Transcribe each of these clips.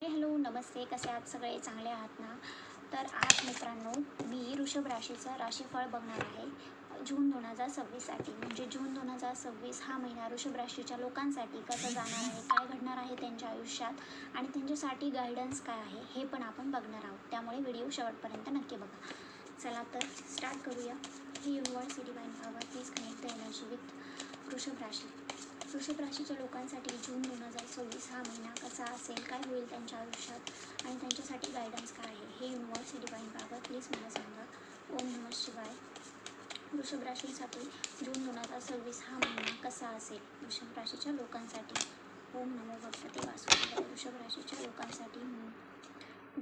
Hello नमस्ते, कसे आहात सगळे? चांगले आहात ना? तर आज मित्रांनो, मी वृषभ राशीचं राशीफळ बघणार आहे जून 2026साठी. म्हणजे जून 2026 हा महिना वृषभ राशीच्या लोकांसाठी कसा जाणार आहे, काय घडणार आहे त्यांच्या आयुष्यात आणि त्यांच्यासाठी गायडन्स काय आहे हे पण आपण बघणार आहोत. त्यामुळे व्हिडिओ शेवटपर्यंत नक्की बघा. चला तर स्टार्ट करूया. ही universe divine power please connect the energy with Vrishabh rashi. वृषभ राशीच्या लोकांसाठी जून 2026 हा महिना कसा असेल, काय होईल त्यांच्या आयुष्यात आणि त्यांच्यासाठी गायडन्स काय आहे हे युनिव्हर्स डिवाइन पॉवर प्लीज मला सांगा. ओम नमः शिवाय. वृषभ राशीसाठी जून 2026 हा महिना कसा असेल वृषभ राशीच्या लोकांसाठी. ओम नमो भगवते वासुदेवाय. वृषभ राशीच्या लोकांसाठी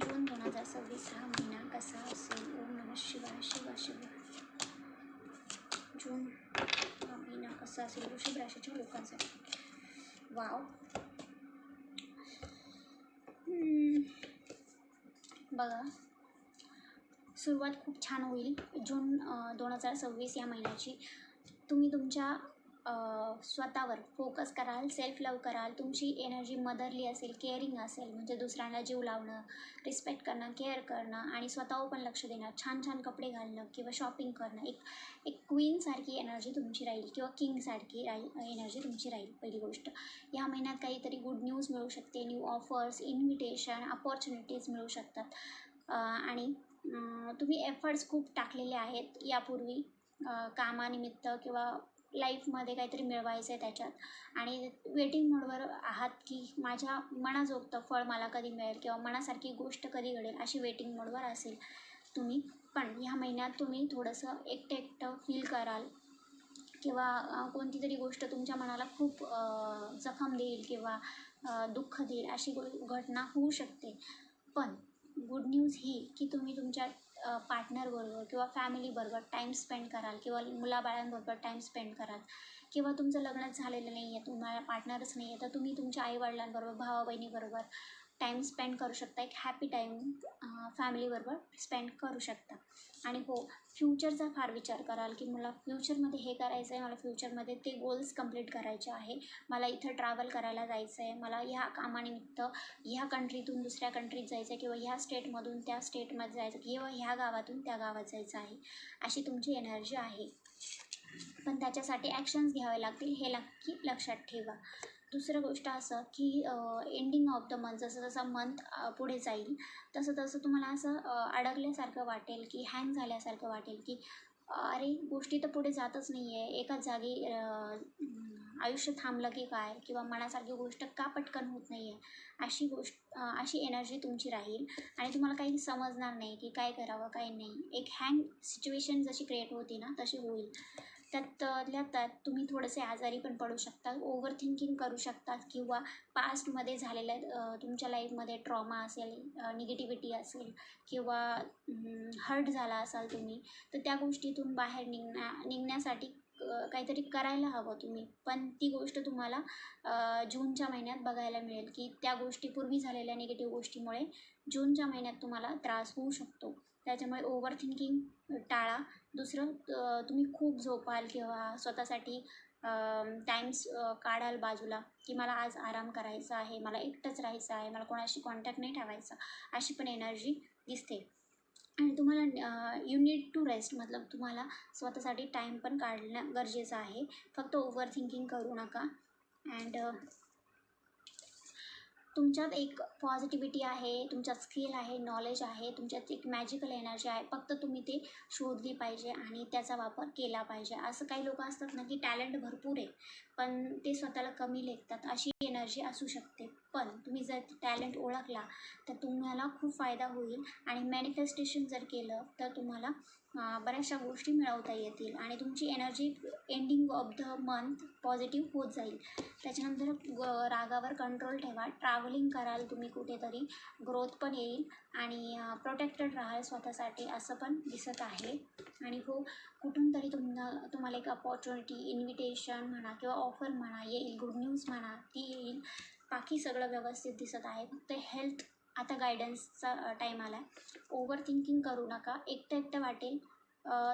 जून 2026 हा महिना कसा असेल. ओम नमः शिवाय. शिवा शिव. जून हा महिना कसा असेल वृषभ राशीच्या लोकांसाठी. वाव. बघा, सुरुवात खूप छान होईल जून 2026 या महिन्याची. तुम्ही तुमच्या स्वतःवर फोकस कराल, सेल्फ लव कराल. तुमची एनर्जी मदरली असेल, केअरिंग असेल, म्हणजे दुसऱ्यांना जीव लावणं, रिस्पेक्ट करणं, केअर करणं आणि स्वतःवर पण लक्ष देणं, छान छान कपडे घालणं किंवा शॉपिंग करणं. एक क्वीनसारखी एनर्जी तुमची राहील किंवा किंगसारखी एनर्जी तुमची राहील. पहिली गोष्ट, या महिन्यात काहीतरी गुड न्यूज मिळू शकते, न्यू ऑफर्स, इन्व्हिटेशन, अपॉर्च्युनिटीज मिळू शकतात. आणि तुम्ही एफर्ट्स खूप टाकलेले आहेत यापूर्वी कामानिमित्त किंवा लाईफमध्ये काहीतरी मिळवायचं आहे त्याच्यात आणि वेटिंग मोडवर आहात की माझ्या मनाजोगतं फळ मला कधी मिळेल किंवा मनासारखी गोष्ट कधी घडेल, अशी वेटिंग मोडवर असेल तुम्ही. पण ह्या महिन्यात तुम्ही थोडंसं एकटं एकटं फील कराल किंवा कोणती तरी गोष्ट तुमच्या मनाला खूप जखम देईल किंवा दुःख देईल, अशी घटना होऊ शकते. पण गुड न्यूज ही की तुम्ही तुमच्या पार्टनरबरोबर किंवा फॅमिलीबरोबर टाईम स्पेंड कराल किंवा मुलाबाळांबरोबर टाईम स्पेंड कराल किंवा तुमचं लग्नच झालेलं नाही आहे, तुम्हाला पार्टनरच नाही आहे, तर तुम्ही तुमच्या आईवडिलांबरोबर, भावा बहिणीबरोबर टाईम स्पेंड करू शकता. एक हॅपी टाईम फॅमिलीबरोबर स्पेंड करू शकता. आणि हो, फ्युचरचा फार विचार कराल की मला फ्युचरमध्ये हे करायचं आहे, मला फ्युचरमध्ये ते गोल्स कंप्लीट करायचे आहे, मला इथं ट्रॅव्हल करायला जायचं आहे, मला ह्या कामानिमित्त ह्या कंट्रीतून दुसऱ्या कंट्रीत जायचं आहे किंवा ह्या स्टेटमधून त्या स्टेटमध्ये जायचं किंवा ह्या गावातून त्या गावात जायचं आहे, अशी तुमची एनर्जी आहे. पण त्याच्यासाठी ॲक्शन्स घ्यावे लागतील, हे नक्की लक्षात ठेवा. दुसरं गोष्ट असं की एंडिंग ऑफ द मंथ, जसं जसं मंथ पुढे जाईल तसं तसं तुम्हाला असं अडकल्यासारखं वाटेल की हँग झाल्यासारखं वाटेल की अरे गोष्टी तर पुढे जातच नाही आहे, एकाच जागी आयुष्य थांबलं की काय किंवा मनासारखी गोष्ट का पटकन होत नाही आहे, अशी एनर्जी तुमची राहील आणि तुम्हाला काही समजणार नाही की काय करावं काय नाही. एक हँग सिच्युएशन जशी क्रिएट होती ना तशी होईल. त्यातल्या त्यात तुम्ही थोडेसे आजारी पण पडू शकता, ओव्हर थिंकिंग करू शकतात किंवा पास्टमध्ये झालेल्या तुमच्या लाईफमध्ये ट्रॉमा असेल, निगेटिव्हिटी असेल किंवा हर्ट झाला असाल तुम्ही, तर त्या गोष्टीतून बाहेर निघण्यासाठी काहीतरी करायला हवं तुम्ही. पण ती गोष्ट तुम्हाला जूनच्या महिन्यात बघायला मिळेल की त्या गोष्टी पूर्वी झालेल्या निगेटिव्ह गोष्टीमुळे जूनच्या महिन्यात तुम्हाला त्रास होऊ शकतो. त्याच्यामुळे ओव्हर थिंकिंग टाळा. दुसरं, तुम्ही खूप झोपाल किंवा स्वतःसाठी टाईम्स काढाल बाजूला की मला आज आराम करायचा आहे, मला एकटंच राहायचं आहे, मला कोणाशी कॉन्टॅक्ट नाही ठेवायचा, अशी पण एनर्जी दिसते. आणि तुम्हाला यू नीड टू रेस्ट, मतलब तुम्हाला स्वतःसाठी टाईम पण काढणं गरजेचं आहे. फक्त ओव्हर थिंकिंग करू नका. अँड तुमच्यात एक पॉझिटिव्हिटी आहे, तुमच्यात स्किल आहे, नॉलेज आहे, तुमच्यात एक मॅजिकल एनर्जी आहे. फक्त तुम्ही ते शोधली पाहिजे आणि त्याचा वापर केला पाहिजे. असं काही लोक असतात ना की टॅलेंट भरपूर आहे पण ते स्वतःला कमी लेखतात, अशी एनर्जी असू शकते. पण तुम्ही जर टॅलेंट ओळखला तर तुम्हाला खूप फायदा होईल आणि मॅनिफेस्टेशन जर केलं तर तुम्हाला बऱ्याचशा गोष्टी मिळवता येतील आणि तुमची energy ending of the month positive होत जाईल. त्याच्यानंतर रागावर कंट्रोल ठेवा. ट्रॅव्हलिंग कराल तुम्ही कुठेतरी, ग्रोथ पण येईल आणि प्रोटेक्टेड राहाल स्वतःसाठी, असं पण दिसत आहे. आणि हो, कुठून तरी तुम्हाला एक अपॉर्च्युनिटी, इन्व्हिटेशन म्हणा किंवा ऑफर म्हणा येईल, गुड न्यूज म्हणा ती येईल. बाकी सगळं व्यवस्थित दिसत आहे. फक्त हेल्थ आता गायडन्सचा टाईम आला आहे. ओव्हर थिंकिंग करू नका. एकटं एकटं वाटेल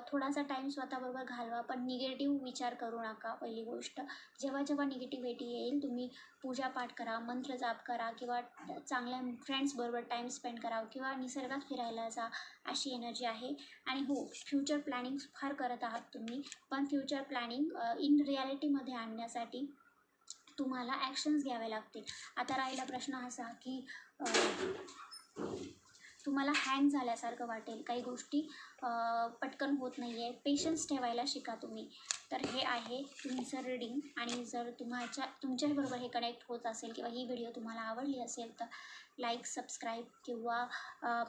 थोडासा टाईम स्वतःबरोबर घालवा, पण निगेटिव्ह विचार करू नका. पहिली गोष्ट, जेव्हा जेव्हा निगेटिव्हिटी येईल तुम्ही पूजापाठ करा, मंत्र जाप करा किंवा चांगल्या फ्रेंड्सबरोबर टाईम स्पेंड करा किंवा निसर्गात फिरायला जा, अशी एनर्जी आहे. आणि हो, फ्युचर प्लॅनिंग फार करत आहात तुम्ही, पण फ्युचर प्लॅनिंग इन रिॲलिटीमध्ये आणण्यासाठी तुम्हाला ॲक्शन्स घ्यावे लागतील. आता राहिला प्रश्न असा की तुम्हाला हँग झाल्यासारखं वाटेल, काही गोष्टी पटकन होत नाही आहे, पेशन्स ठेवायला शिका तुम्ही. तर हे आहे तुमचं रीडिंग. आणि जर तुमच्याबरोबर हे कनेक्ट होत असेल किंवा ही व्हिडिओ तुम्हाला आवडली असेल तर लाईक, सबस्क्राईब किंवा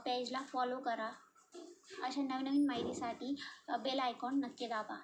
पेजला फॉलो करा. अशा नवनवीन माहितीसाठी बेल आयकॉन नक्की दाबा.